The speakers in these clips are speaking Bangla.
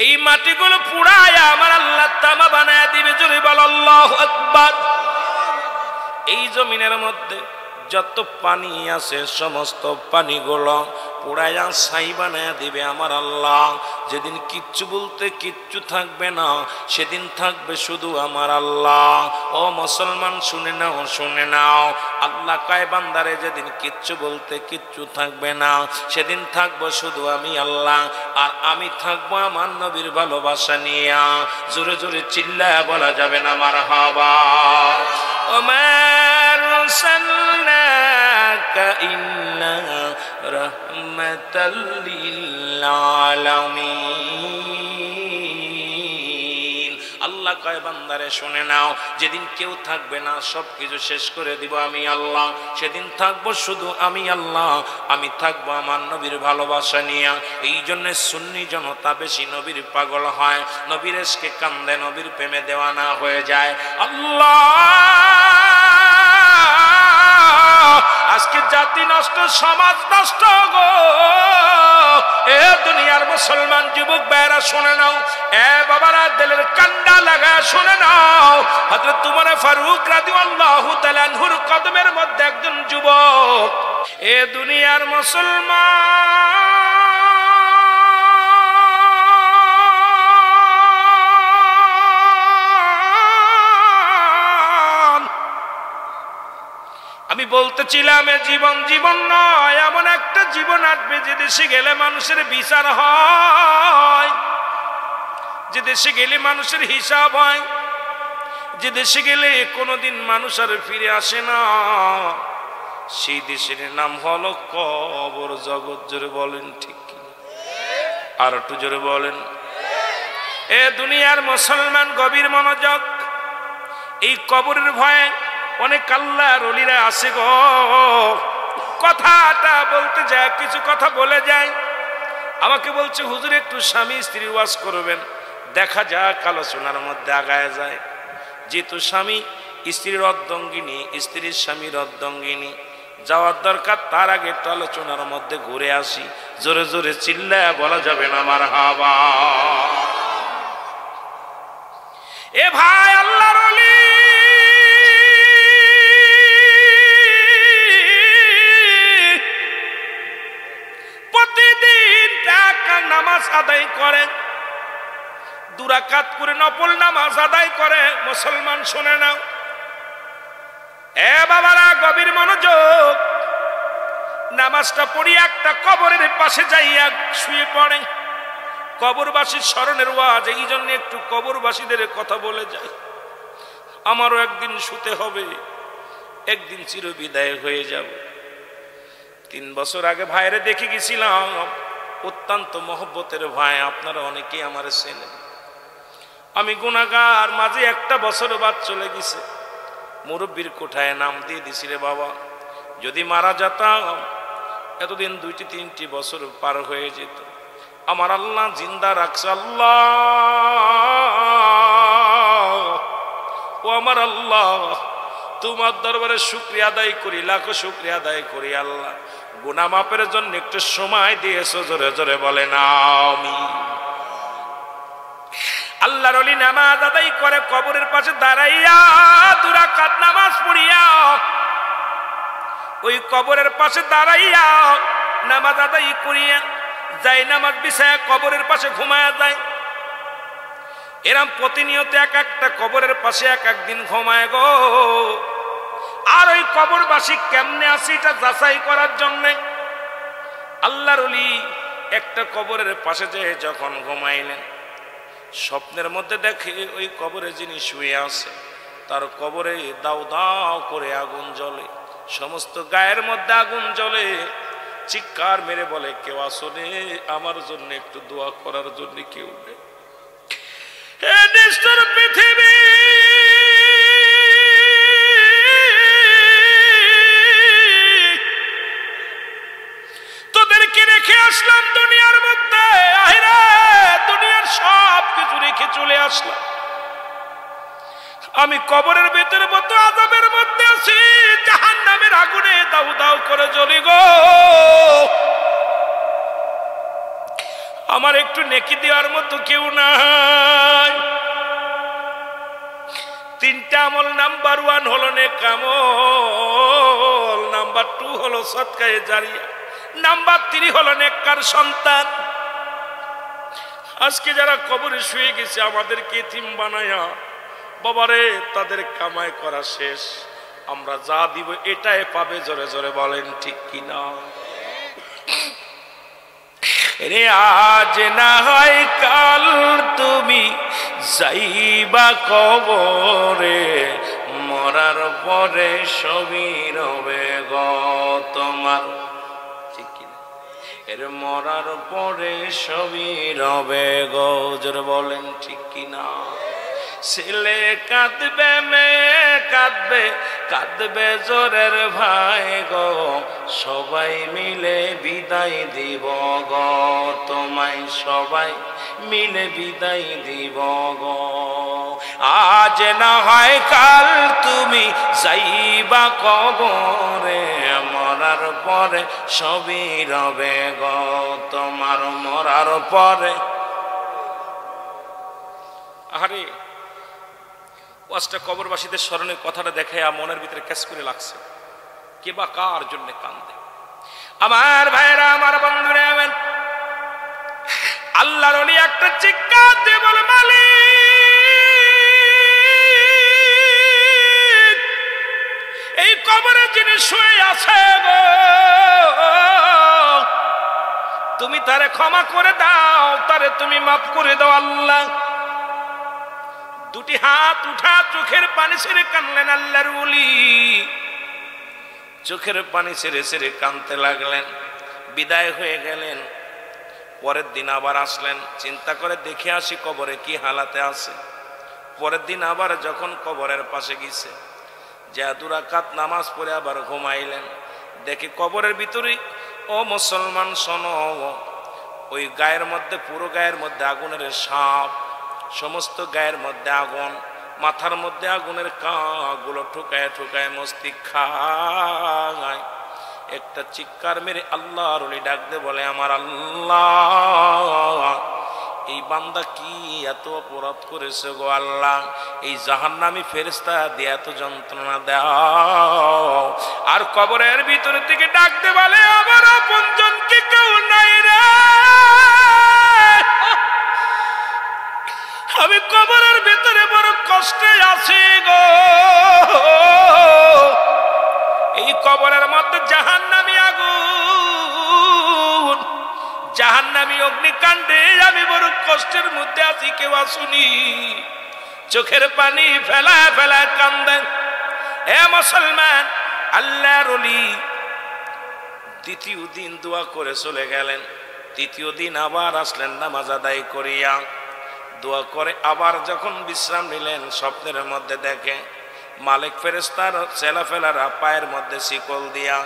এই মাটিগুলো পুড়ায়া আমার আল্লাহ তামা বানায় দিবে। জোরে বল আল্লাহু আকবার। এই জমিনের মধ্যে যত পানি আছে সমস্ত পানিগুলো পুড়ায়া ছাই বানায় দিবে আমার আল্লাহ। যেদিন কিচ্ছু বলতে কিচ্ছু থাকবে না, সেদিন থাকবে শুধু আমার আল্লাহ। ও মুসলমান শুনে নাও, শুনে নাও, আল্লাহ কয় বান্দারে যেদিন কিচ্ছু বলতে কিচ্ছু থাকবে না, সেদিন থাকবো শুধু আমি আল্লাহ, আর আমি থাকবো আমার নবীর ভালোবাসা নিয়ে। জোরে জোরে চিল্লায়া বলা যাবে না মারহাবা। ওমার সাল্লাকা ইল্লা রাহমাতাল লিল আলামিন। আল্লাহ কয় বান্দারে শুনে নাও, যেদিন কেউ থাকবে না, সব কিছু শেষ করে দিব আমি আল্লাহ, সেদিন থাকবো শুধু আমি আল্লাহ, আমি থাকবো আমার নবীর ভালোবাসা নিয়ে। এই জন্য সুন্নি জনতা বেশি নবীর পাগল হয়, নবীর এসকে কান্দে, নবীর প্রেমে দেওয়ানা হয়ে যায়। আল্লাহ আজকে জাতি নষ্ট, সমাজ নষ্ট গো। এ দুনিয়ার মুসলমান যুবক ভাইরা শুনে নাও, এ বাবারা দিলের কান্ডা লাগা শুনে নাও। হযরত উমর ফারুক রাদিয়াল্লাহু তাআলা আনহুর কদমের মধ্যে একজন যুবক, এ দুনিয়ার মুসলমান আমি বলতেছিলাম, এ জীবন জীবন নয়, এমন একটা জীবন আসবে যে দেশে গেলে মানুষের বিচার হয়, যে দেশে গেলে মানুষের হিসাব হয়, যে দেশে গেলে কোনোদিন মানুষ আর ফিরে আসে না। সেই দেশের নাম হলো কবর জগৎ। জোরে বলেন ঠিক কি? আর একটু জোরে বলেন। এ দুনিয়ার মুসলমান গভীর মনোযোগ। এই কবরের ভয়ে অনেক আল্লাহর ওলিরা আছে গো, কথাটা বলতে যায় কিছু কথা বলে যায়। আমাকে বলছে হুজুর একটু স্বামী স্ত্রীর ওয়াজ করবেন, দেখা যাক আলোচনার মধ্যে আগায় যায়। যেহেতু স্বামী স্ত্রীর অর্ধাঙ্গিনী, স্ত্রীর স্বামীর অর্ধাঙ্গিনী, যাওয়ার দরকার, তার আগে একটু আলোচনার মধ্যে ঘুরে আসি। জোরে জোরে চিল্লায়া বলা যাবে না মারহাবা। এ ভাই আল্লাহর ওলি, প্রতিদিন নামাজ আদায় করে, 2 রাকাত করে নফল নামাজ আদায় করে। মুসলমান শুনে নাও, এ বাবারা গভীর মনোযোগ। নামাজটা পড়ি একটা কবরের পাশে যাইয়া শুয়ে পড়ে। কবরবাসীর স্মরণের ওয়াজ, এই জন্য একটু কবরবাসীদের কথা বলে যাই। আমারও একদিন শুতে হবে, একদিন চিরবিদায় হয়ে যাব। 3 বছর আগে ভাইরে দেখে গেছিলাম, অত্যন্ত মহব্বতের ভাই, আপনারা অনেকেই আমার চেনেন। আমি গুনাহগার, মাঝে 1 বছর বাদ চলে গেছে। মুরব্বীর কোঠায় নাম দিয়ে দিছি, রে বাবা যদি মারা যেতাম এতদিন 2-3 বছর পার হয়ে যেত। আমার আল্লাহ জিন্দা রাখছে। আল্লাহ, ও আমার আল্লাহ, তোমার দরবারে শুকরিয়া আদায় করি, লাখো শুকরিয়া আদায় করি। আল্লাহ গুনাহ মাপের জন্য একটু সময় দিয়েছো। জোরে জোরে বলেন আমিন। আল্লাহর ওলি নামাজ আদায় করে কবরের পাশে দাঁড়াইয়া 2 রাকাত নামাজ পড়িয়া, ওই কবরের পাশে দাঁড়াইয়া নামাজ আদায় করিয়া যাই নামাজ বিছায়া কবরের পাশে ঘুমায়া যায়। এরম প্রতিনিয়ত এক একটা কবরের পাশে এক একদিন ঘুমায় গো। আর ওই কবরবাসী কেমনে আছে এটা যাচাই করার জন্য আল্লাহর ওলি একটা কবরের পাশে যেয়ে যখন ঘুমাইলেন, স্বপ্নের মধ্যে দেখে ওই কবরে যিনি শুয়ে আছে তার কবরে দাও দাও করে আগুন জ্বলে, সমস্ত গায়ের মধ্যে আগুন জ্বলে। চিৎকার মেরে বলে, কেউ আসলে আমার জন্য একটু দোয়া করার জন্য কেউ নেই। হে নিষ্ঠুর পৃথিবী, তোদেরকে রেখে আসলাম দুনিয়ার মধ্যে, আহিরে দুনিয়ার সব কিছু রেখে চলে আসলাম। আমি কবরের ভেতরে মতো আযাবের মধ্যে আছি, জাহান্নামের আগুনে দাউ দাউ করে জ্বলি গো। আমার একটু নেকি দেওয়ার মতো কেউ নাই। তিনটা আমল, নাম্বার 1 হলো নেক আমল, নাম্বার 2 হলো সদকায়ে জারিয়া, নাম্বার 3 হলো নেককার সন্তান। আজকে যারা কবরে শুয়ে গেছে আমাদেরকে এতিম বানায়া, বাবারে তাদের কামাই করা শেষ, আমরা যা দিব এটাই পাবে। জোরে জোরে বলেন ঠিক কিনা? রে আজ না হয় কাল তুমি যাইবা কবরে, মরার পরে সবই রবে গো তোমার। ঠিক কিনা? এর মরার পরে সবই রবে গো। জোরে বলেন ঠিক কিনা? ছেলে কাঁদবে, মেয়ে কাঁদবে, কাঁদবে জোরের ভাই গো, সবাই মিলে বিদায় দিব গো তোমায়, সবাই মিলে বিদায় দিব গো। আজ না হয় কাল তুমি যাইবা কবরে, মরার পরে সবই রবে গো তোমার, মরার পরে। আরে ওয়াজটা কবরবাসীদের স্মরণের কথাটা দেখে মনের ভিতরে ক্যাচ করে লাগছে। কে বা কার জন্য কান্দে? আমার ভাইরা, আমার বন্ধুরা, আল্লাহর ওলি একটা চিৎকার দিয়ে বলে, মালিক এই কবরে যিনি শুয়ে আছে গো, তুমি তারে ক্ষমা করে দাও, তারে তুমি মাফ করে দাও আল্লাহ। দুটি হাত উঠা চোখের পানি ছেড়ে কানলেন আল্লাহর ওলি। চোখের পানি ছেড়ে ছেড়ে কানতে লাগলেন, বিদায় হয়ে গেলেন। পরের দিন আবার আসলেন, চিন্তা করে দেখে আসি কবরে কি হালাতে আছে। পরের দিন আবার যখন কবরের পাশে গেছে, যা 2 রাকাত নামাজ পড়ে আবার ঘুমাইলেন। দেখে কবরের ভিতরে, ও মুসলমান শোনো, ওই গায়ের মধ্যে, পুরো গায়ের মধ্যে আগুনের সাপ, সমস্ত গায়ের মধ্যে আগুন, মাথার মধ্যে আগুনের কাঁগুলো ঠুকায় ঠুকায় মস্তিষ্ক খায়। একটা চিৎকার মেরে আল্লাহর ওলি ডাক দে বলে, আমার আল্লাহ, এই বান্দা কি এত অপরাধ করেছে গো আল্লাহ, এই জাহান্নামী ফেরেশতা দিয়ে এত যন্ত্রণা দাও। আর কবরের ভিতর থেকে ডাক দে বলে, আমার আপনজন কি কেউ নাই রে, আমি কবরের ভিতরে বড় কষ্টে আছি গো। এই কবরের মধ্যে জাহান্নামী আগুন, জাহান্নামী অগ্নিকাণ্ডে আমি বড় কষ্টের মধ্যে আছি, কেউ আসুনি। চোখের পানি ফেলা ফেলা কান্দেন। এ মুসলমান, আল্লাহর ওলি দ্বিতীয় দিন দোয়া করে চলে গেলেন। তৃতীয় দিন আবার আসলেন নামাজ আদায় করিয়া, দোয়া করে আবার যখন বিশ্রাম নিলেন, স্বপ্নের মধ্যে দেখে মালিক ফেরেশতার ছেলাফেলারা পায়ের মধ্যে শিকল দিয়া,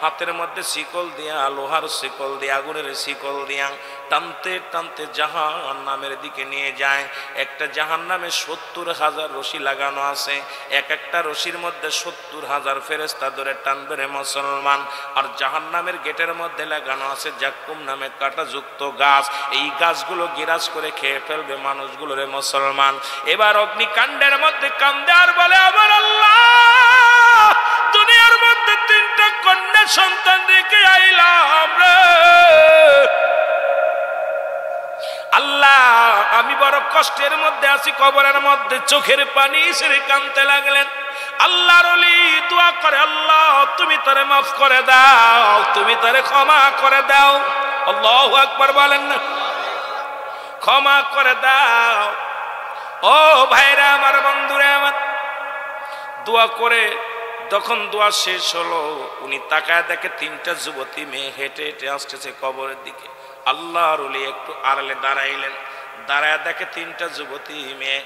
হাতের মধ্যে শিকল দিয়া, লোহার শিকল দিয়া, আগুনের শিকল দিয়া টানতে টানতে জাহান্নামের দিকে নিয়ে যায়। একটা জাহান্নামে 70,000 রশি লাগানো আছে, এক একটা রশির মধ্যে 70,000 ফেরেশতা ধরে টানবে রে মুসলমান। আর জাহান্নামের গেটের মধ্যে লাগানো আছে জাক্কুম নামে কাঁটাযুক্ত গাছ, এই গাছগুলো গিরাজ করে খেয়ে ফেলবে মানুষগুলো রে মুসলমান। এবার অগ্নিকাণ্ডের মধ্যে কান্দে আর বলে, আমার আল্লাহ, দুনিয়ার মধ্যে 3টা কন্যা সন্তান রেখে আইলাম রে আল্লাহ, আমি বড় কষ্টের মধ্যে আছি। কবরের মধ্যে চোখের পানি ছেড়ে কাঁদতে লাগলেন। আল্লাহর ওলি দোয়া করে, আল্লাহ তুমি তারে মাফ করে দাও, তুমি তারে ক্ষমা করে দাও। আল্লাহু আকবার বলেন না, ক্ষমা করে দাও। ও ভাইরা আমার, বন্ধুরা আমার, দোয়া করে যখন দোয়া শেষ হলো, উনি তাকায় দেখে 3টা যুবতী মেয়ে হেঁটে হেঁটে আসতেছে কবরের দিকে। আল্লাহর ওলি একটু আড়ালে দাঁড়াইলেন, দাঁড়ায় দেখে 3টা যুবতী মেয়ে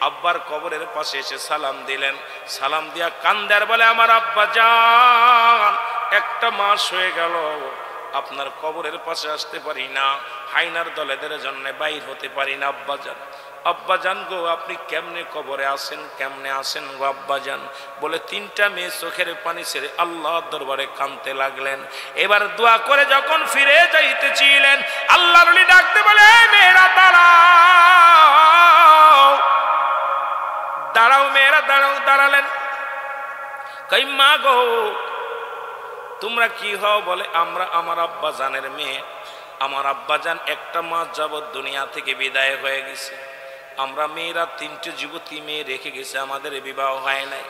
আব্বার কবরের পাশে এসে সালাম দিলেন। সালাম দিয়া কান্দার বলে, আমার আব্বা জান, 1 মাস হয়ে গেল আপনার কবরের পাশে আসতে পারি না, হাইনার দলেদের জন্য বাইর হতে পারি না আব্বা জান। আব্বাজান গো আপনি কেমনে কবরে আসেন, কেমনে আসেন গো আব্বাজান? বলে তিনটা মেয়ে চোখের পানি ছেড়ে আল্লাহর দরবারে কাঁদতে লাগলেন। এবার দোয়া করে যখন ফিরে যাইতেছিলেন, আল্লাহর ওলি ডাকতে বলে মেয়েরা দাঁড়াও দাঁড়াও, মেয়েরা দাঁড়াও। দাঁড়ালেন। কই মা গো তোমরা কি হও? বলে আমরা আমার আব্বাজানের মেয়ে। আমার আব্বাজান একটা মাস যাবৎ দুনিয়া থেকে বিদায় হয়ে গেছে। আমরা মেয়েরা তিনটে যুবতী মেয়ে রেখে গেছে, আমাদের বিবাহ হয় নাই।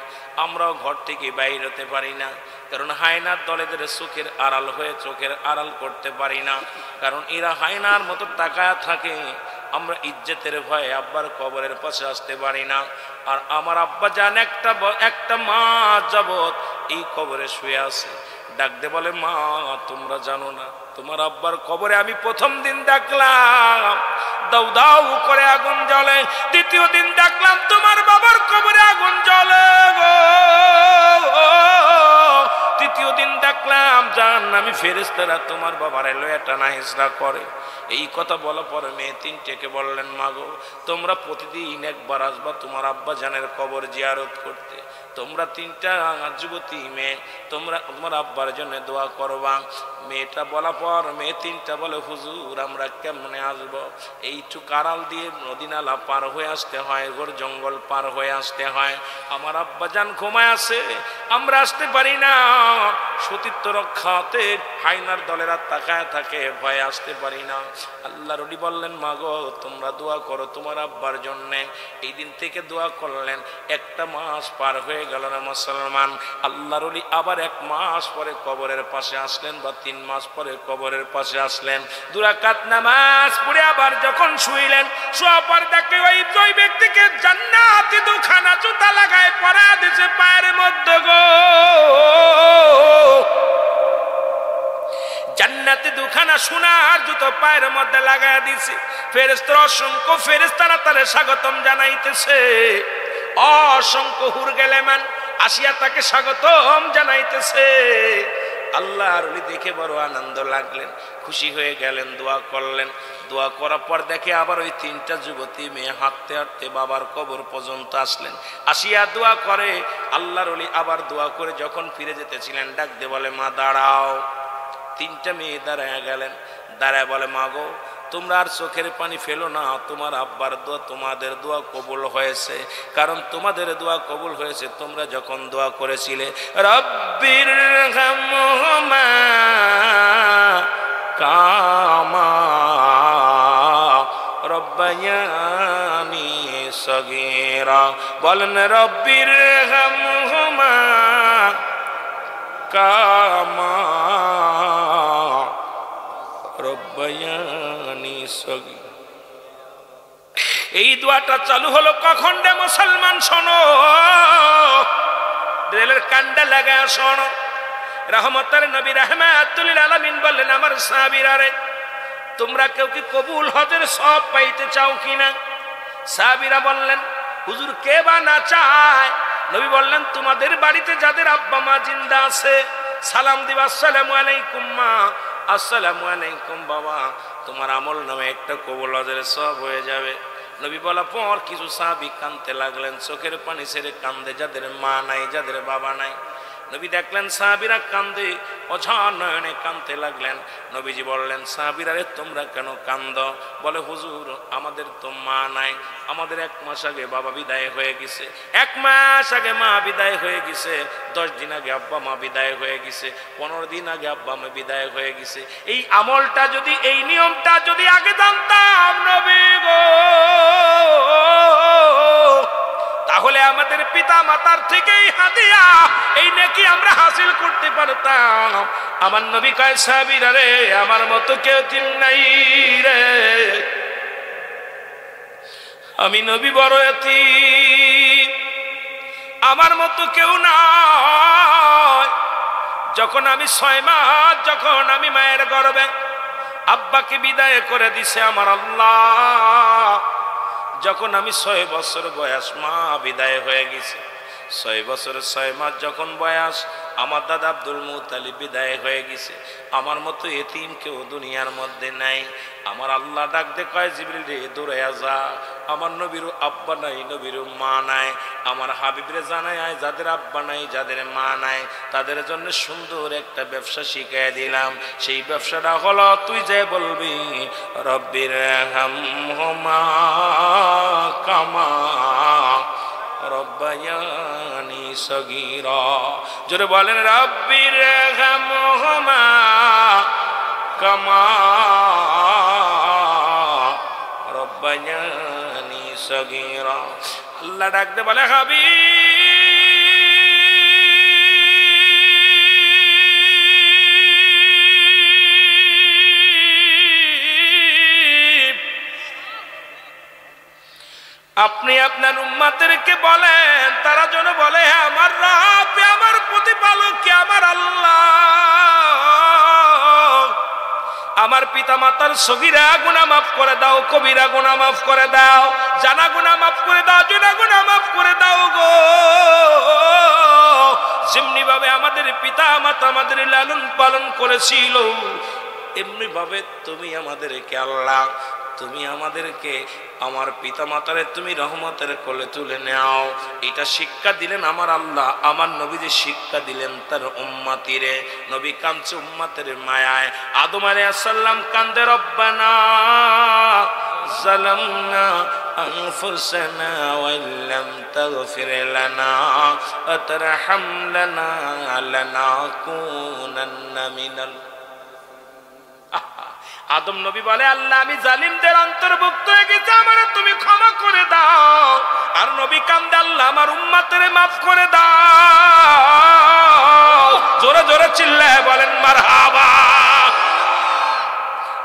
আমরাও ঘর থেকে বাইর হতে পারি না, কারণ হায়নার দলেদের চোখের আড়াল হয়ে চোখের আড়াল করতে পারি না, কারণ এরা হায়নার মতো তাকায়া থাকে। আমরা ইজ্জতের ভয়ে আব্বার কবরের পাশে আসতে পারি না। আর আমার আব্বাজান একটা মাস যাবৎ এই কবরে শুয়ে আছে। ডাকতে বলে মা তোমরা জানো না তোমার আব্বার কবরে আমি প্রথম দিন দেখলাম দাউ দাউ করে আগুন জ্বলে, দ্বিতীয় দিন দেখলাম তোমার বাবার কবরে আগুন জ্বলে গো, তৃতীয় দিন দেখলাম জাহান্নামী ফেরেশতারা তোমার বাবার লয়ে টানা হেঁচড়া করে। এই কথা বলার পরে মেয়ে তিনটেকে বললেন মা গো তোমরা প্রতিদিন একবার আসবা তোমার আব্বা জানের কবর জিয়ারত করতে। তোমরা তিনটা যুবতী মেয়ে তোমরা তোমার আব্বার জন্য দোয়া করবা। মেয়েটা বলার পর মেয়ে তিনটা বলে হুজুর আমরা কেমনে আসবো? এইটুক আড়াল দিয়ে নদী নালা পার হয়ে আসতে হয়, ঘোর জঙ্গল পার হয়ে আসতে হয়। আমার আব্বাজান ঘুমায় আছে, আমরা আসতে পারি না। সতীত্ব রক্ষাতে হায়নার দলেরা তাকায় থাকে, ভয়ে আসতে পারি না। আল্লাহর ওলি বললেন মা গো তোমরা দোয়া করো তোমার আব্বার জন্যে। এই দিন থেকে দোয়া করলেন। একটা মাস পার হয়ে গেল না মুসলমান। আল্লাহর ওলি আবার এক মাস পরে কবরের পাশে আসলেন, বা 3 মাস পরে কবরের পাশে আসলেন। 2 রাকাত নামাজ পড়ে আবার যখন শুইলেন, শোয়ার পর দেখে ওই ব্যক্তিকে জান্নাতি দুখানা জুতা লাগায় পরা দিছে পায়ের মধ্যে গো। জান্নাতে দুখানা সোনার জুতো পায়ের মধ্যে লাগায় দিছে। ফেরেশতারা অসংখ্য ফেরেশতারা তারে স্বাগতম জানাইতেছে। অসংখ্য হুর গেলেমান আসিয়া তাকে স্বাগতম জানাইতেছে। আল্লাহর ওলি দেখে বড় আনন্দ লাগলেন, খুশি হয়ে গেলেন, দোয়া করলেন। দোয়া করার পর দেখে আবার ওই 3টা যুবতী মেয়ে হাঁটতে হাঁটতে বাবার কবর পর্যন্ত আসলেন। আসিয়া দোয়া করে। আল্লাহর ওলি আবার দোয়া করে যখন ফিরে যেতেছিলেন ডাক দিয়ে বলে মা দাঁড়াও। 3টা মেয়ে দাঁড়ায় গেলেন। দাঁড়ায় বলে মা গো তোমরা আর চোখের পানি ফেলো না, তোমার আব্বার দোয়া তোমাদের দোয়া কবুল হয়েছে। কারণ তোমাদের দোয়া কবুল হয়েছে তোমরা যখন দোয়া করেছিলে রব্বির হামহুমা কামা রব্বায়ানি সগীরা। বলেন রব্বির হামহুমা কামা রব্বায়ানি সগীরা। এই দোয়াটা চালু হলো কখন রে মুসলমান? শোনো, রেলের কান্ডা লাগা শোনো। রহমতের নবী রাহমাতুল লিল আলামিন বললেন আমার সাহাবীরা রে তোমরা কেউ কি কবুল হজের সব পাইতে চাও কিনা? সাহাবীরা বললেন হুজুর কে বা না চায়? নবী বললেন তোমাদের বাড়িতে যাদের আব্বা মা জিন্দা আছে সালাম দিবা আসসালামু আলাইকুম মা, আসসালামু আলাইকুম বাবা, তোমার আমল নামে একটা কবুল হজের সব হয়ে যাবে। নবী বলার পর কিছু সাহাবী কাঁদতে লাগলেন, চোখের পানি ছেড়ে কান্দে, যাদের মা নাই যাদের বাবা নাই। নবী দেখলেন সাহাবীরা কান্দে, অঝার নয়নে কান্দতে লাগলেন। নবীজি বললেন সাহাবীরা রে তোমরা কেন কান্দ? বলে হুজুর আমাদের তো মা নাই, আমাদের 1 মাস আগে বাবা বিদায় হয়ে গেছে, 1 মাস আগে মা বিদায় হয়ে গেছে, 10 দিন আগে আব্বা মা বিদায় হয়ে গেছে, 15 দিন আগে আব্বা মা বিদায় হয়ে গেছে। এই আমলটা যদি এই নিয়মটা যদি আগে জানতাম নবী গো তাহলে আমাদের পিতা মাতার থেকেই হাদিয়া এই নেকি আমরা হাসিল করতে পারতাম। আমার নবী কয় সাহাবীরা রে আমার মতো কেউ তিন নাই রে, আমি নবী বড় এতিম, আমার মতো কেউ নাই। যখন আমি 6 মাস যখন আমি মায়ের গর্ভে আব্বাকে বিদায় করে দিছে আমার আল্লাহ, যখন আমি 6 বছর বয়স মা বিদায় হয়ে গেছে, 6 বছর 6 মাস যখন বয়স আমার দাদা আব্দুল মুত্তালিব বিদায় হয়ে গেছে, আমার মতো এতিম কেউ দুনিয়ার মধ্যে নাই। আমার আল্লাহ ডাক দে কয় জিবরিল রে দৌড়াইয়া যা, আমার নবীর আব্বা নাই, নবীর মা নাই, আমার হাবিবরে জানাই আয় যাদের আব্বা নাই, যাদের মা নাই, তাদের জন্য সুন্দর একটা ব্যবসা শিখাই দিলাম। সেই ব্যবসাটা হলো তুই যে বলবি রব্বির হামহুমা কামা রব্বায়ানি সগীরা। জোরে বলেন রব্বির হামহুমা কামা রব্বায়ানি সগীরা। আল্লাহ ডাকতে বলে হাবিব আপনি আপনার উম্মতদেরকে বলেন তারা যেন বলে আমার রব, আমার প্রতিপালক কি আমার আল্লাহ, আমার পিতা মাতার সগীরা গুনাহ মাফ করে দাও, কবিরা গুনাহ মাফ করে দাও, জানা গুনাহ মাফ করে দাও, জুনা গুনাহ মাফ করে দাও গো। যেমনি ভাবে আমাদের পিতা মাতা আমাদের লালন পালন করেছিল, এমনি ভাবে তুমি আমাদেরকে আল্লাহ, তুমি আমাদেরকে আমার পিতা মাতারে তুমি রহমতের কোলে তুলে নাও। এটা শিক্ষা দিলেন আমার আল্লাহ, আমার নবী যে শিক্ষা দিলেন তার উম্মতিরে। নবী কাঁদছে উম্মতের মায়ায়। আদম আলাইহিস সালাম কান্দে রব্বানা যালামনা আনফুসানা ওয়া ইল্লাম তাগফির লানা ওয়া তারহামনা লানাকুনান্না মিনাল। আদম নবী বলে আল্লাহ আমি জালিমদের অন্তর্ভুক্ত হয়ে গেছি, আমার তুমি ক্ষমা করে দাও। আর নবী কান্দে আল্লাহ আমার উম্মতের মাফ করে দাও। জোরে জোরে চিল্লায় বলেন মারহাবা।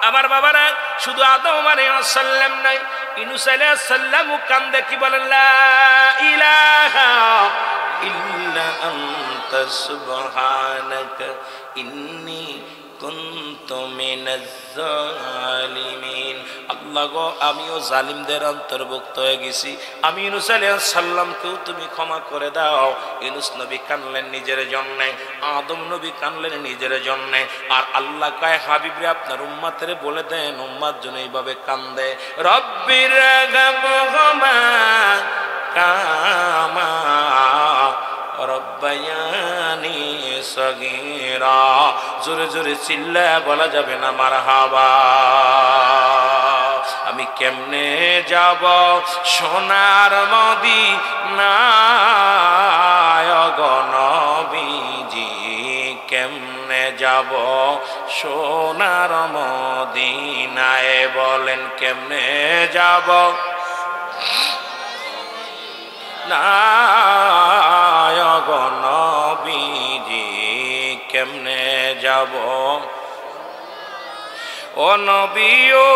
আমার বাবারা শুধু আদম আলাইহিস সালাম নাই, ইউনূস আলাইহিস সালামও কান্দে, কি বলেন লা ইলাহা ইল্লা আনতা সুবহানাকা ইন্নী কুনতু মিনাজ জালিমিন। আল্লাহ গো আমিও জালিমদের অন্তর্ভুক্ত হয়ে গেছি, আমি ইউনূস আলাইহিস সালামকেও তুমি ক্ষমা করে দাও। ইউনূস নবী কানলেন নিজের জন্য, আদম নবী কানলেন নিজের জন্য। আর আল্লাহ কয় হাবিবরে আপনার উম্মতের বলে দেন উম্মত যেন এইভাবে কান্দে রব্বির গামহুমা কামা রব্বায়ানি সগীরা। জোরে জোরে চিল্লায় বলা যাবে না মারহাবা। আমি কেমনে যাব সোনার মদিনায় গো নবীজি, কেমনে যাব সোনার মদিনায়, বলেন কেমনে যাব গো নবীজি, কেমনে যাব ও নবী ও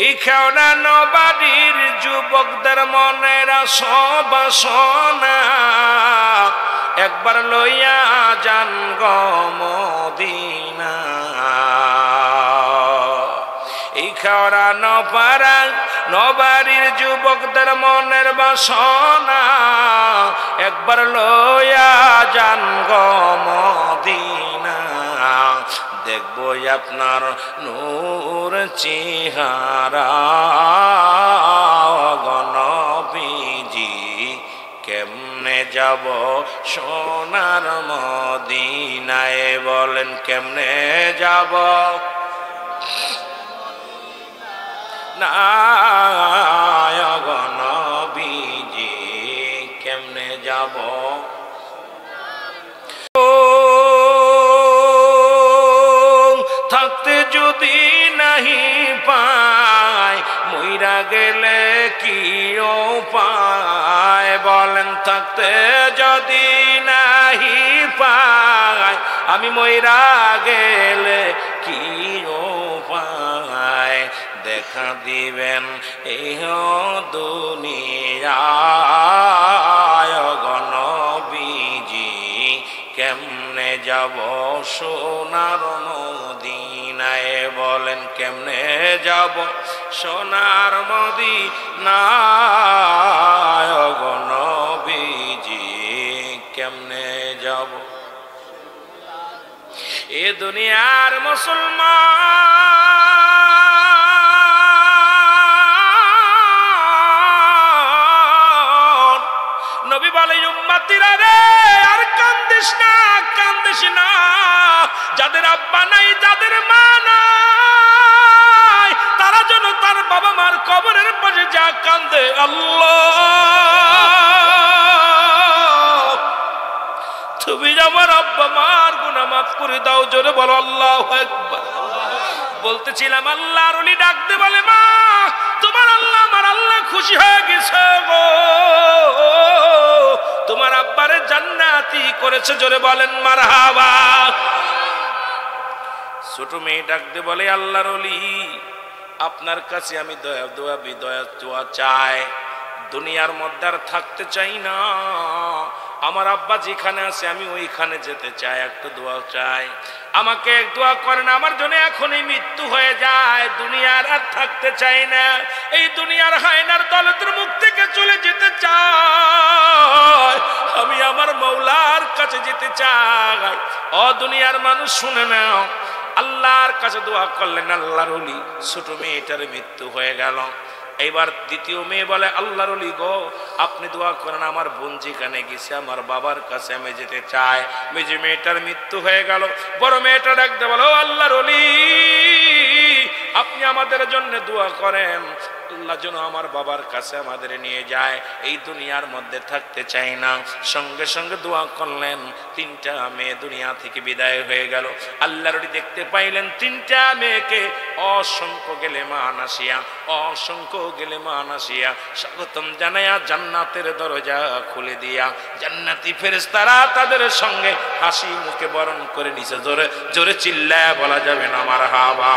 এই খেওনা নবাড়ির যুবকদের মনের বাসনা একবার লইয়া যান গো মদিনা। এই খেওনা নপাড়া নবাড়ির যুবকদের মনের বাসনা একবার লইয়া যান গো মদিনা। দেখবো আপনার নূর চেহারা গো নবীজি, কেমনে যাব সোনার মদিনায়, বলেন কেমনে যাব না গো নবীজি, কেমনে যাব থাকতে যদি নাহি পায়, মইরা গেলে কি উপায়, বলেন থাকতে যদি নাহি পায়, আমি মইরা গেলে কি উপায়, দেখা দিবেন এই দুনিয়ায় গো নবীজি, কেমনে যাব সোনার মদিনায়। মদিনায়, বলেন কেমনে যাব সোনার মদিনায় গো নবীজি, কেমনে যাব? এ দুনিয়ার মুসলমান নবী বলে উম্মতিরা রে, আর কান্দিস না, কান্দিস না। যাদের আব্বা নাই, যাদের মা নাই, তারা যেন তার বাবা মার কবরের পাশে যা কান্দে, আল্লাহ তুমি আমার আব্বা মার গুনাহ মাফ করে দাও। জোরে বলো আল্লাহু আকবার। বলতেছিলাম আল্লাহর ওলি ডাকতে বলে, মা তোমার আল্লাহ, আমার আল্লাহ খুশি হয়ে গেছে গো, তোমার আব্বারে জান্নাতি করেছে। জোরে বলেন মারহাবা। ছোট মেয়ে ডাকতে বলে, আল্লাহর ওলি আপনার কাছে আমি দোয়া চাই, দুনিয়ার মধ্যে আর থাকতে চাই না, আমার আব্বা যেখানে আছে আমি ওইখানে যেতে চাই, একটু দোয়া চাই, আমাকে এক দোয়া করেন, আমার জন্য এখনই মৃত্যু হয়ে যায়, দুনিয়ার আর থাকতে চাই না, এই দুনিয়ার হায়নার দলের মুখ থেকে চলে যেতে চাই, আমি আমার মৌলার কাছে যেতে চাই। ও দুনিয়ার মানুষ শুনে নাও, আল্লাহর কাছে দোয়া করলেন আল্লাহর ওলি, ছোট মেয়েটার মৃত্যু হয়ে গেল। এইবার দ্বিতীয় মেয়ে বলে, আল্লাহর ওলি গো আপনি দোয়া করেন, আমার বোন যেখানে গেছে আমার বাবার কাছে আমি যেতে চাই। মেয়ে মেয়েটার মৃত্যু হয়ে গেল। বড় মেয়েটা ডাকতে বলো, আল্লাহর ওলি আপনি আমাদের জন্য দোয়া করেন, আল্লাহ যেন আমার বাবার কাছে আমাদের নিয়ে যায়, এই দুনিয়ার মধ্যে থাকতে চাই না। সঙ্গে সঙ্গে দোয়া করলেন, তিনটা মেয়ে দুনিয়া থেকে বিদায় হয়ে গেল। আল্লাহর ওলি দেখতে পাইলেন তিনটা মেয়েকে অসংখ্য গেলেমান আসিয়া, অসংখ্য গেলেমান আসিয়া স্বাগতম জানাইয়া জান্নাতের দরজা খুলে দিয়া জান্নাতি ফেরেশতারা তাদের সঙ্গে হাসি মুখে বরণ করে নিছে। জোরে জোরে চিল্লায়া বলা যাবে না মারহাবা।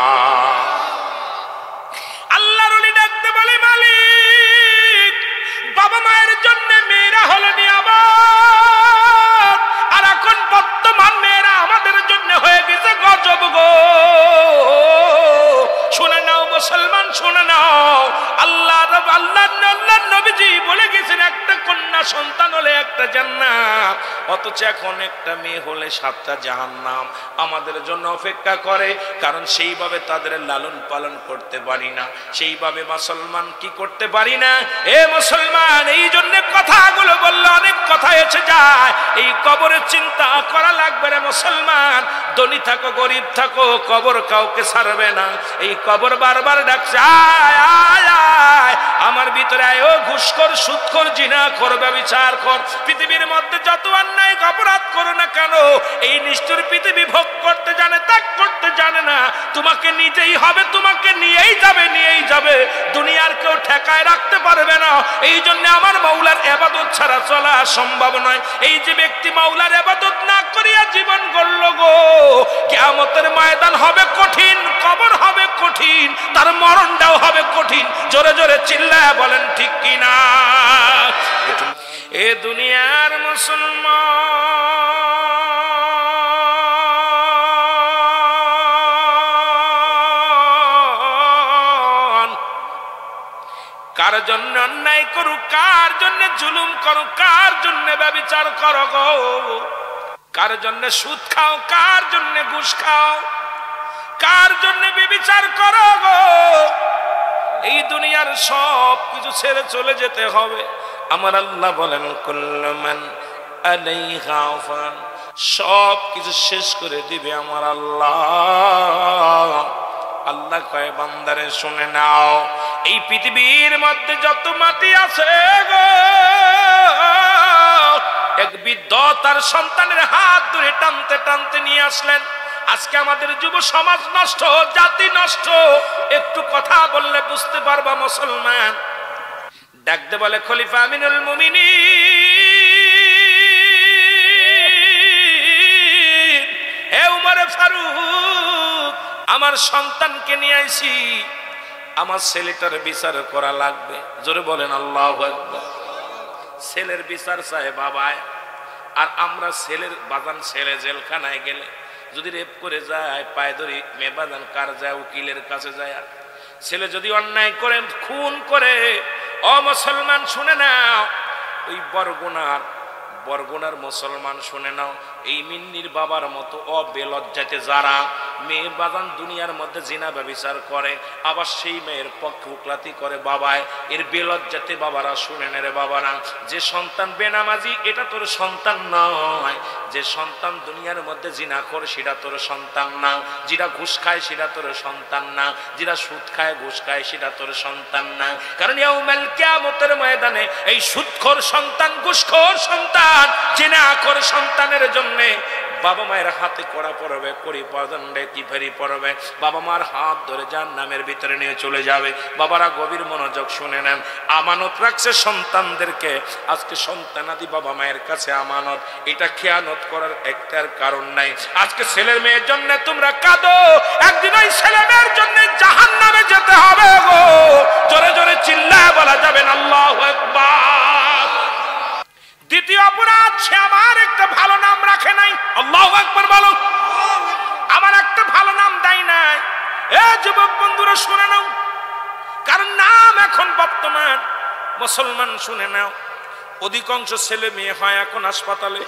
আল্লাহর ওলি ডাকতে বলে, মালিক বাবা মায়ের জন্য মেয়েরা হলো নিয়ামত, আর এখন বর্তমান মেয়েরা আমাদের জন্য হয়ে গেছে গজব গো। শুনে নাও মুসলমান, শুনে নাও, আল্লাহ নবীজি বলে গেছেন একটা কন্যা সন্তান হলে একটা জান্নাত, অথচ এখন একটা মেয়ে হলে 7টা জাহান্নাম আমাদের জন্য অপেক্ষা করে, কারণ সেইভাবে তাদের লালন পালন করতে পারি না, সেইভাবে মুসলমান কি করতে পারি না। এ মুসলমান, এই জন্য কথাগুলো বললে অনেক কথা এসে যায়, এই কবরের চিন্তা করা লাগবে রে মুসলমান। ধনী থাকো গরিব থাকো, কবর কাউকে ছাড়বে না, এই কবর বারবার ডাকছে, আয় আয় আয় আমার ভিতরে আয়, ও ঘুষখোর সুদখোর জিনাখোর ব্যভিচার কর, পৃথিবীর মধ্যে যত অন্যায় অপরাধ করো না কেন, এই নিষ্ঠুর পৃথিবী ভোগ করতে জানে, ত্যাগ করতে জানে না, তোমাকে নিতেই হবে, তোমাকে নিয়েই যাবে, নিয়েই যাবে, দুনিয়ার কেউ ঠেকায় রাখতে পারবে না। এই জন্য আমার মাওলার ইবাদত ছাড়া চলা সম্ভব নয়। এই যে ব্যক্তি মাওলার ইবাদত না করিয়া জীবন গড়ল গো, কিয়ামতের ময়দান হবে কঠিন, কবর হবে কঠিন, তার মরণটাও হবে কঠিন। জোরে জোরে চিল্লায়া বলেন ঠিক কিনা। এ দুনিয়ার মুসলমান কার জন্য অন্যায় করু, কার জন্য জুলুম করো, কার জন্য ব্যভিচার করো গো, কার জন্য সুদ খাও, কার জন্য ঘুষ খাও, কার জন্য ব্যভিচার করো গো, এই দুনিয়ার সব কিছু ছেড়ে চলে যেতে হবে। আমার আল্লাহ বলেন, কুল্লু মান আলাইহা ফান, সব কিছু শেষ করে দিবে আমার আল্লাহ। আল্লাহ কয়, বান্দারে শুনে নাও, এই পৃথিবীর মধ্যে যত মাটি আছে গো, এক বৃদ্ধ তার সন্তানের হাত ধরে টানতে টানতে নিয়ে আসলেন। আজকে আমাদের যুব সমাজ নষ্ট, জাতি নষ্ট, একটু কথা বললে বুঝতে পারবা মুসলমান। ডাকতে বলে, খলিফা আমিনুল মুমিনিন, হে উমরে ফারুক, আমার সন্তানকে নিয়ে আইছি, আমার ছেলেটার বিচার করা লাগবে। জোরে বলেন আল্লাহু আকবার। ছেলের বিচার চায় বাবায়, আর আমরা ছেলের বাজান ছেলে জেলখানায় গেলে যদি রেপ করে যায় পায়ে ধরি মেবাদান কার যায়, উকিলের কাছে যায়। ছেলে যদি অন্যায় করে খুন করে, ও মুসলমান শুনে নাও, ওই বরগুনার মুসলমান শুনে নাও, এই মিন্নির বাবার মতো অবেলজ্জাতে যারা মেয়ে বাজান দুনিয়ার মধ্যে জিনা ব্যভিচার করে, আবার সেই মেয়ের পক্ষে উকলাতি করে বাবায়, এর বেলজ্জাতে বাবারা শুনে নে রে বাবারা, যে সন্তান বেনামাজি এটা তোর সন্তান নয়, যে সন্তান দুনিয়ার মধ্যে জিনা করে সেটা তোর সন্তান না, যেটা ঘুষ খায় সেটা তোর সন্তান না, যেটা সুদ খায় ঘুষ খায় সেটা তোর সন্তান না। কারণ ইয়াউমাল কিয়ামতের ময়দানে এই সুদখোর সন্তান, ঘুষখোর সন্তান, জিনাখোর সন্তানের জন্য বাবা মায়ের হাতে কড়া পড়বে, কড়ি পদণ্ডে কি ফেরি পড়বে, বাবা মার হাত ধরে জাহান্নামের ভিতরে নিয়ে চলে যাবে। বাবারা গভীর মনোযোগ শুনে নেন, আমানত রাখছে সন্তানদেরকে, আজকে সন্তানাদি বাবা মায়ের কাছে আমানত, এটা খেয়ানত করার একটার কারণ নাই। আজকে ছেলের মেয়ের জন্য তোমরা কাঁদো, একদিন ওই ছেলে মেয়ের জন্য জাহান্নামে যেতে হবে গো, জোরে জোরে চিল্লায় বলা যাবে না আল্লাহু আকবার। দ্বিতীয় অপরাধ, সে আমার একটা ভালো নাম রাখে নাই, আল্লাহু আকবার বলো, আমার একটা ভালো নাম দেয় নাই। এ যুবক বন্ধুরা শুনে নাও, কারণ নাম এখন বর্তমান মুসলমান শুনে নাও, অধিকাংশ ছেলে মেয়ে হয় এখন হাসপাতালে,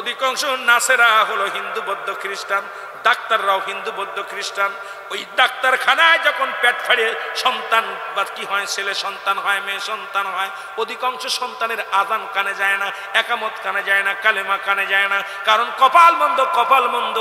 অধিকাংশ নার্সেরা হলো হিন্দু বৌদ্ধ খ্রিস্টান, ডাক্তাররাও হিন্দু বৌদ্ধ খ্রিস্টান। ওই ডাক্তারখানায় যখন পেট ফাড়িয়ে সন্তান বা কি হয়, ছেলে সন্তান হয়, মেয়ে সন্তান হয়, অধিকাংশ সন্তানের আযান কানে যায় না, একামত কানে যায় না, কালেমা কানে যায় না, কারণ কপাল মন্দ, কপাল মন্দ।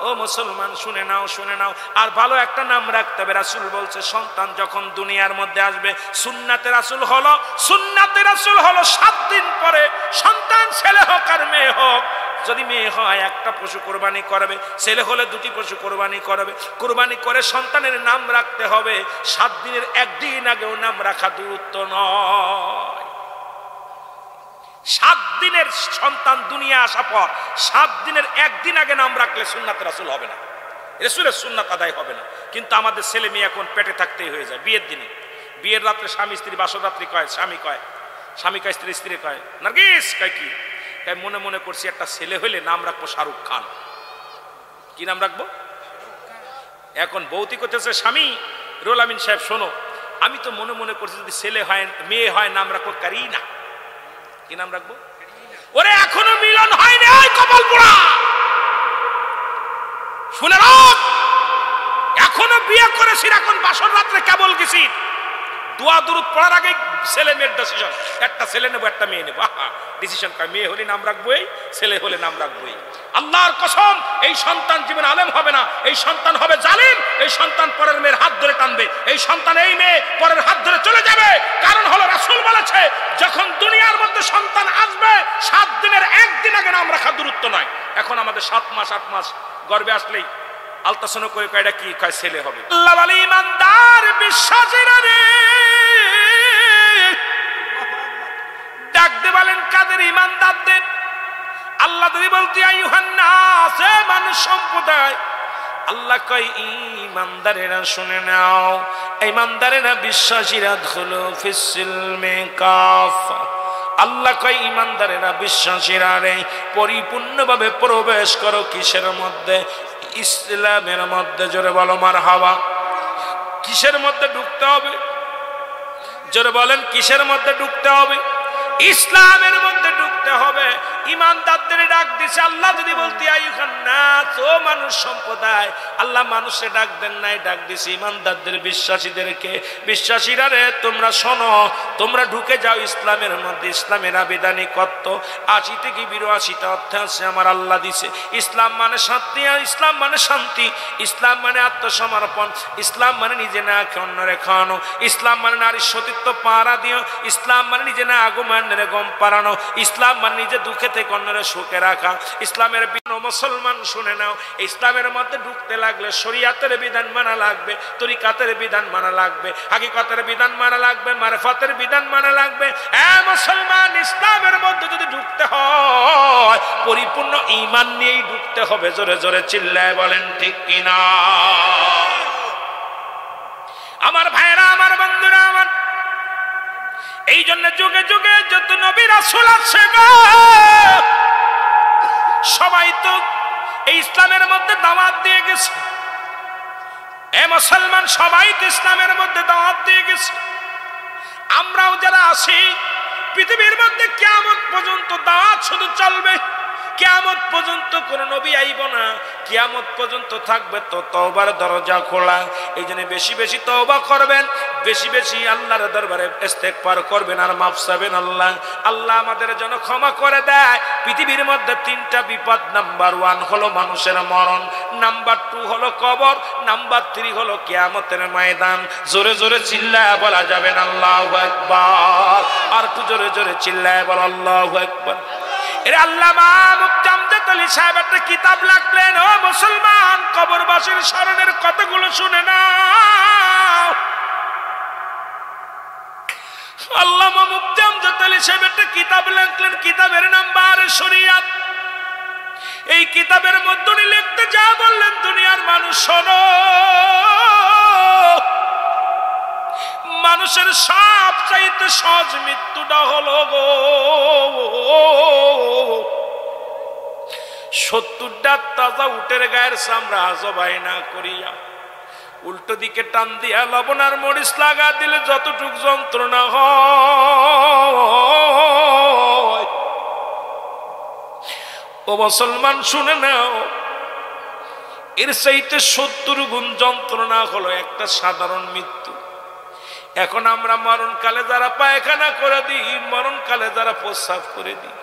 ও মুসলমান শুনে নাও, শুনে নাও, আর ভালো একটা নাম রাখতে হবে। রাসূল বলছে সন্তান যখন দুনিয়ার মধ্যে আসবে, সুন্নাতে রাসূল হলো 7 দিন পরে সন্তান, ছেলে হোক আর মেয়ে হোক, যদি মেয়ে হয় একটা পশু কোরবানি করবে, ছেলে হলে 2টি পশু কোরবানি করবে, কোরবানি করে সন্তানের নাম রাখতে হবে। 7 দিনের একদিন আগেও নাম রাখা দূরত্ব নয়। 7 দিনের সন্তান দুনিয়া আসা পর 7 দিনের একদিন আগে নাম রাখলে সুন্নাতে রাসূল হবে না, রাসূলের সুন্নাত আদায় হবে না। কিন্তু আমাদের ছেলে মেয়ে এখন পেটে থাকতেই হয়ে যায়। বিয়ের দিনে, বিয়ের রাত্রে স্বামী স্ত্রী বাসর রাত্রি কয়, স্বামী কয় স্ত্রী, স্ত্রী কয় নার্গিস কয় কি, তাই মনে মনে করছি একটা ছেলে হইলে নাম রাখবো শাহরুখ খান। কি নাম রাখবো? এখন বৌতি করতেছে স্বামী, রুহুল আমিন সাহেব শোনো, আমি তো মনে মনে করছি যদি ছেলে হয় মেয়ে হয় নাম রাখবো কারিনা। কি নাম রাখবো? ওরে এখনো মিলন হয়নি, ওই কপাল পোড়া শুনে রাখ, এখনো বিয়ে করেছি, এখন বাসর রাত্রে কেবল গেছি, দোয়া দুরুদ পড়ার আগে ছেলে মেয়ের ডিসিশন, একটা ছেলে নেবো একটা মেয়ে নেবো, ডিসিশন কয় মেয়ে হলে নাম রাখবোই, ছেলে হলে নাম রাখবোই। আল্লাহর কসম, এই সন্তান জীবন আলেম হবে না, এই সন্তান হবে জালিম, এই সন্তান পরের মেয়ের হাত ধরে টানবে, এই সন্তান এই মেয়ে পরের হাত ধরে চলে যাবে। কারণ হলো রাসূল বলেছে যখন দুনিয়ার মধ্যে সন্তান আসবে 7 দিনের একদিন আগে নাম রাখা দূরত্ব নয়। এখন আমাদের 7 মাস 8 মাস গর্ভে আসলেই আলতাসন করে কয়টা কি কয় ছেলে হবে। আল্লাহ ওয়ালি ইমানদার বিশ্বাসীরা রে, ডাকতে বলেন কাদের? ইমানদারদের। আল্লাহ যদি বলতে আইয়ুহান নাস, মানুষ সম্প্রদায়, আল্লাহ কয় ইমানদারেরা শুনে নাও, ইমানদারেরা বিশ্বাসীরা দুখুলু ফিস সিলমি কাফা। আল্লাহ কয় ইমানদারেরা বিশ্বাসীরা রে পরিপূর্ণভাবে প্রবেশ করো কিসের মধ্যে? ইসলামের মধ্যে। জোরে বলো মারহাবা। কিসের মধ্যে ঢুকতে হবে? জোরে বলেন কিসের মধ্যে ঢুকতে হবে? ইসলামের মধ্যে ঢুকতে হবে। ইমানদারদের ডাক দিছে আল্লাহ যদি বলতে আইয়ুহান নাস, ও মানুষ সম্প্রদায়, আল্লাহ মানুষে ডাক দেন নাই, ডাক দিছে ইমানদারদের, বিশ্বাসীদেরকে। বিশ্বাসীরা রে তোমরা শোনো, তোমরা ঢুকে যাও ইসলামের মধ্যে। ইসলামের আবিধানিকত্ব 80 থেকে 82টা অধ্যায় আছে আমার আল্লাহ দিছে। ইসলাম মানে শান্তি, ইসলাম মানে শান্তি, ইসলাম মানে আত্মসমর্পণ, ইসলাম মানে নিজে না খেয়ে অন্যরে খাওয়ানো, ইসলাম মানে নারীর সতীত্ব পাহারা দিও, ইসলাম মানে নিজে না আগুমানের গম পাড়ানো, ইসলাম মানে নিজে দুঃখে থেকে অন্যরে সুখে রাখা। ইসলামের মুসলমান শুনে নাও, ইসলামের মধ্যে ঢুকতে লাগলে শরিয়াতের বিধান মানা লাগবে, তরিকাতের বিধান মানা লাগবে, হাকিকতের বিধান মানা লাগবে, মারফতের বিধান মানা লাগবে। মুসলমান ইসলামের মধ্যে যদি ঢুকতে হয় পরিপূর্ণ ঈমান নিয়েই ঢুকতে হবে। জোরে জোরে চিল্লায় বলেন ঠিক কিনা? আমার ভাইরা, আমার বন্ধুরা, আমার এই জন্য যুগে যুগে যত নবী রাসূল আছে গো, সবাই তো এই ইসলামের মধ্যে দাওয়াত দিয়ে গেছে। এ মুসলমান সবাই তো ইসলামের মধ্যে দাওয়াত দিয়ে গেছে। আমরাও যারা আছি পৃথিবীর মধ্যে কিয়ামত পর্যন্ত দাওয়াত শুধু চলবে। কিয়ামত পর্যন্ত কোন নবী আইব না, কিয়ামত পর্যন্ত থাকবে তো তওবার দরজা খোলা। এই জন্য বেশি বেশি তওবা করবেন, বেশি বেশি আল্লাহর দরবারে ইস্তেগফার করবেন আর মাফ চাইবেন। আল্লাহ আল্লাহ আমাদের জন্য ক্ষমা করে দেয়। পৃথিবীর মধ্যে তিনটা বিপদ, নাম্বার 1 হলো মানুষের মরণ, নাম্বার 2 হলো কবর, নাম্বার 3 হলো কিয়ামতের ময়দান। জোরে জোরে চিল্লায় বলা যাবেন আল্লাহু আকবার। আর একটু জোরে জোরে চিল্লায় বল আল্লাহু আকবার। এর আল্লামা মুফতি আমজাদ আলী সাহেব একটা কিতাব লিখলেন। ও মুসলমান, কবরবাসীর স্মরণের কথাগুলো শুনে নাও। আল্লামা মুফতি আমজাদ আলী সাহেব একটা কিতাব লিখলেন, কিতাবের নাম বারে শরিয়াত। এই কিতাবের মধ্যে উনি লিখতে যা বললেন, দুনিয়ার মানুষ শোনো, মানুষের সবচাইতে সহজ মৃত্যুটা হলো গো 70টা তাজা উটের গায়ের চামড়া জবাই না করিয়া উল্টো দিকে টান দিয়া লবণ আর মরিচ লাগা দিলে যতটুক যন্ত্রণা হয়, ও মুসলমান শুনে নাও, এর চাইতে 70 গুণ যন্ত্রণা হলো একটা সাধারণ মৃত্যু। এখন আমরা মরণকালে যারা পায়খানা করে দিই, মরণকালে যারা প্রস্রাব করে দিই,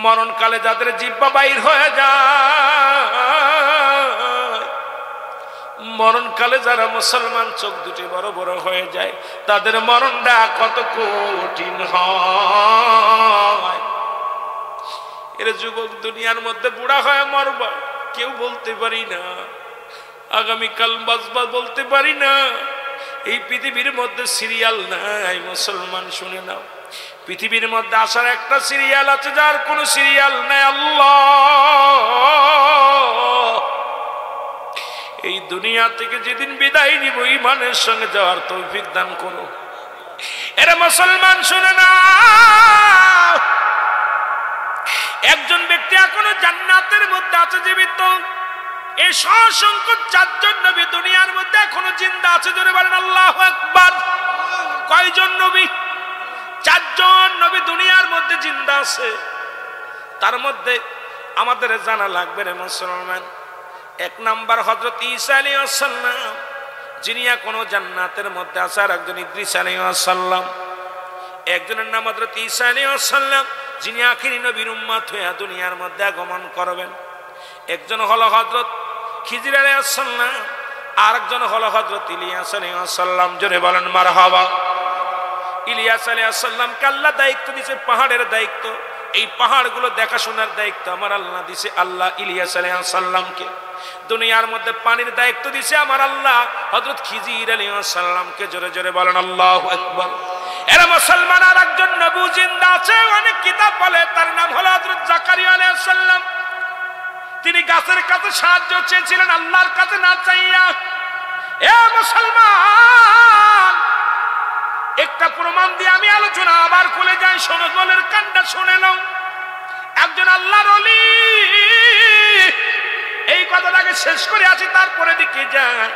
মরণকালে যাদের জিহ্বা বাইর হয়ে যায়, মরণকালে যারা মুসলমান চোখ দুটি বড় বড় হয়ে যায়, তাদের মরণটা কত কঠিন হয়। এর যুবক দুনিয়ার মধ্যে বুড়া হয়ে মরব কেউ বলতে পারি না, আগামীকাল বাঁচবা বলতে পারি না। এই পৃথিবীর মধ্যে সিরিয়াল নাই মুসলমান শুনে নাও। পৃথিবীর মধ্যে আসার একটা সিরিয়াল আছে, যার কোনো সিরিয়াল নাই আল্লাহ। এই দুনিয়া থেকে যেদিন বিদায় নিব, ঈমানের সঙ্গে যাওয়ার তৌফিক দান করো। এরা মুসলমান শুনে নাও, একজন ব্যক্তি এখনো জান্নাতের মধ্যে আছে জীবিত। এই অসংখ্য 4 জন নবী দুনিয়ার মধ্যে এখনো জিন্দা আছে। জোরে বলেন আল্লাহু আকবার। কয়জন নবী? 4 জন নবী দুনিয়ার মধ্যে জিন্দা আছে। তার মধ্যে আমাদের জানা লাগবে রে মুসলমান, 1 নাম্বার হযরত ঈসা আলাইহিস সালাম, যিনি এখনো জান্নাতের মধ্যে আছে। আর একজন ইদ্রিস আলাইহিস সালাম, একজনের নাম হযরত ঈসা আলাইহিস সালাম, যিনি আখিরি নবীর উম্মত হয়ে দুনিয়ার মধ্যে আগমন করবেন। একজন হলো হযরত খিজির আলাইহিস সালাম, আর একজন হলো হযরত ইলিয়াস আলাইহিস সালাম। জোরে বলেন মারহাবা। ইলিয়াস আলাইহিস সালামকে আল্লাহ দায়িত্ব দিয়েছে, পাহাড়ের দায়িত্ব। এই পাহাড়গুলো দেখাশোনার দায়িত্ব আমার আল্লাহ দিয়েছে। আল্লাহ ইলিয়াস আলাইহিস সালামকে দুনিয়ার মধ্যে পানির দায়িত্ব দিয়েছে আমার আল্লাহ হযরত খিজির আলাইহিস সালামকে। জোরে জোরে বলেন আল্লাহু আকবার। এরা মুসলমান আর একজন নবী জিন্দা আছে, অনেক কিতাব বলে তার নাম হলো হযরত জাকারিয়া আলাইহিস সালাম। তিনি গাছের কাছে সাহায্য চেয়েছিলেন, আল্লাহর কাছে না চাইয়া। এ মুসলমান, একটা প্রমাণ দিয়ে আমি আলোচনা আবার খুলে যাই, শোনো, দলের কান্ডা শুনে নাও। একজন আল্লাহর ওলি, এই কথাটাকে শেষ করে আসি, তারপরে দিকে যায়।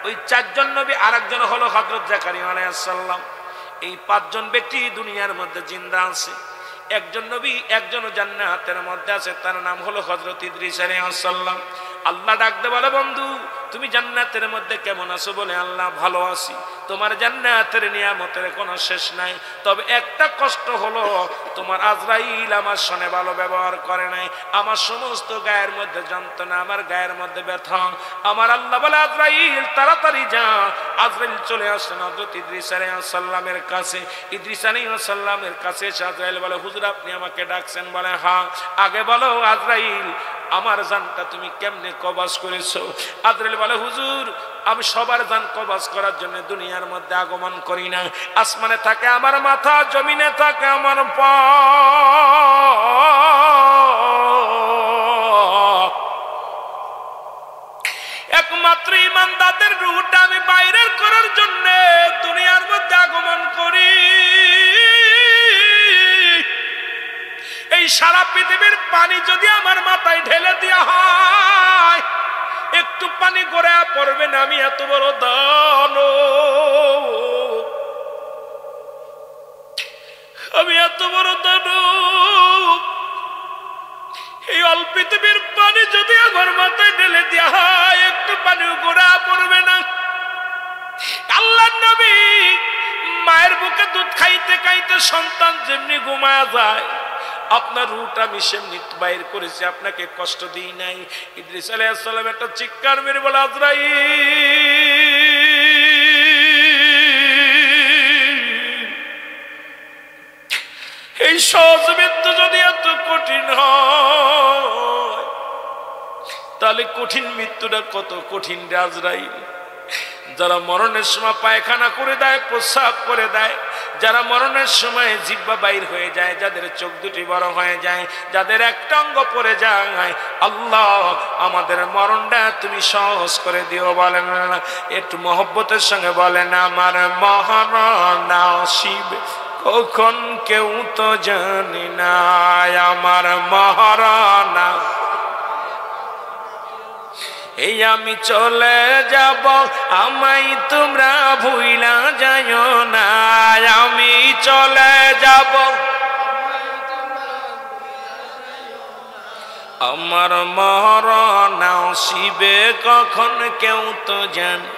ওই 4 জন নবী, আর একজন হলো হযরত জাকারিয়া আলাইহিস সালাম। এই 5 জন ব্যক্তি দুনিয়ার মধ্যে জিন্দা আছে। একজন নবী, একজন জান্নাতের মধ্যে আছে, তার নাম হলো হযরত ইদ্রিস আলাইহিস সালাম। আল্লাহ ডাকতে বলে, বন্ধু তুমি জান্নাতের মধ্যে কেমন আছো? বলে, আল্লাহ ভালো আছি। তোমার জান্নাতের নিয়ামতের কোনো শেষ নাই, তবে একটা কষ্ট হলো তোমার আজরাইল আমার সঙ্গে ভালো ব্যবহার করে নাই। আমার সমস্ত গায়ের মধ্যে যন্ত্রণা, আমার গায়ের মধ্যে ব্যথা। আমার আল্লাহ বলে, আজরাইল তাড়াতাড়ি যা। আজরাইল চলে আসেন হযরত ইদ্রিস আলাইহিস সালামের কাছে। ইদ্রিস আলাইহিস সালামের কাছে এসে আজরাইল বলে, হুজুর আপনি আমাকে ডাকছেন? বলে, হ্যাঁ। আগে বলো আজরাইল, আমার জানটা তুমি কেমনে কবজ করেছো? আজরাইল বলে, হুজুর আমি সবার জান কবজ করার জন্য দুনিয়ার মধ্যে আগমন করি না। আসমানে থাকে আমার মাথা, জমিনে থাকে আমার পা। একমাত্র ঈমানদারদের রূহটা আমি বাইরের করার জন্য দুনিয়ার মধ্যে আগমন করি। এই সারা পৃথিবীর পানি যদি আমার মাথায় ঢেলে দেওয়া হয়, বড় দান, আমি এত বড় দান, এই অল্প পৃথিবীর পানি যদি আমার মাথায় ঢেলে দেয়া হয় একটু পানি গোড়া পড়বে না। আল্লাহর নবী মায়ের বুকে দুধ খাইতে খাইতে সন্তান যেমনি ঘুমায়া যায়, আপনার রুট আমি সেমনি বাইর করেছি, আপনাকে কষ্ট দিই নাই। ইদ্রিস আলাইহিস সালাম একটা চিৎকার মেরে বলে, আজরাইল, এই সহজ মৃত্যু যদি এত কঠিন হয়, তাহলে কঠিন মৃত্যুটা কত কঠিন রে আজরাইল। যারা মরণের সময় পায়খানা করে দেয়, প্রস্রাব করে দেয়, যারা মরণের সময় জিহ্বা বাইর হয়ে যায়, যাদের চোখ দুটি বড় হয়ে যায়, যাদের একটা অঙ্গ পড়ে যায়, আল্লাহ আমাদের মরণটা তুমি সহজ করে দিও। বলেন না একটু মহব্বতের সঙ্গে, বলেন আমার মরণ নসিব কখন কেউ তো জানি না, আমার মরণ এই আমি চলে যাব, আমায় তোমরা ভুইলা যাইও না, আমি চলে যাব, আমার মরণ নসিবে কখন কেউ তো জানে।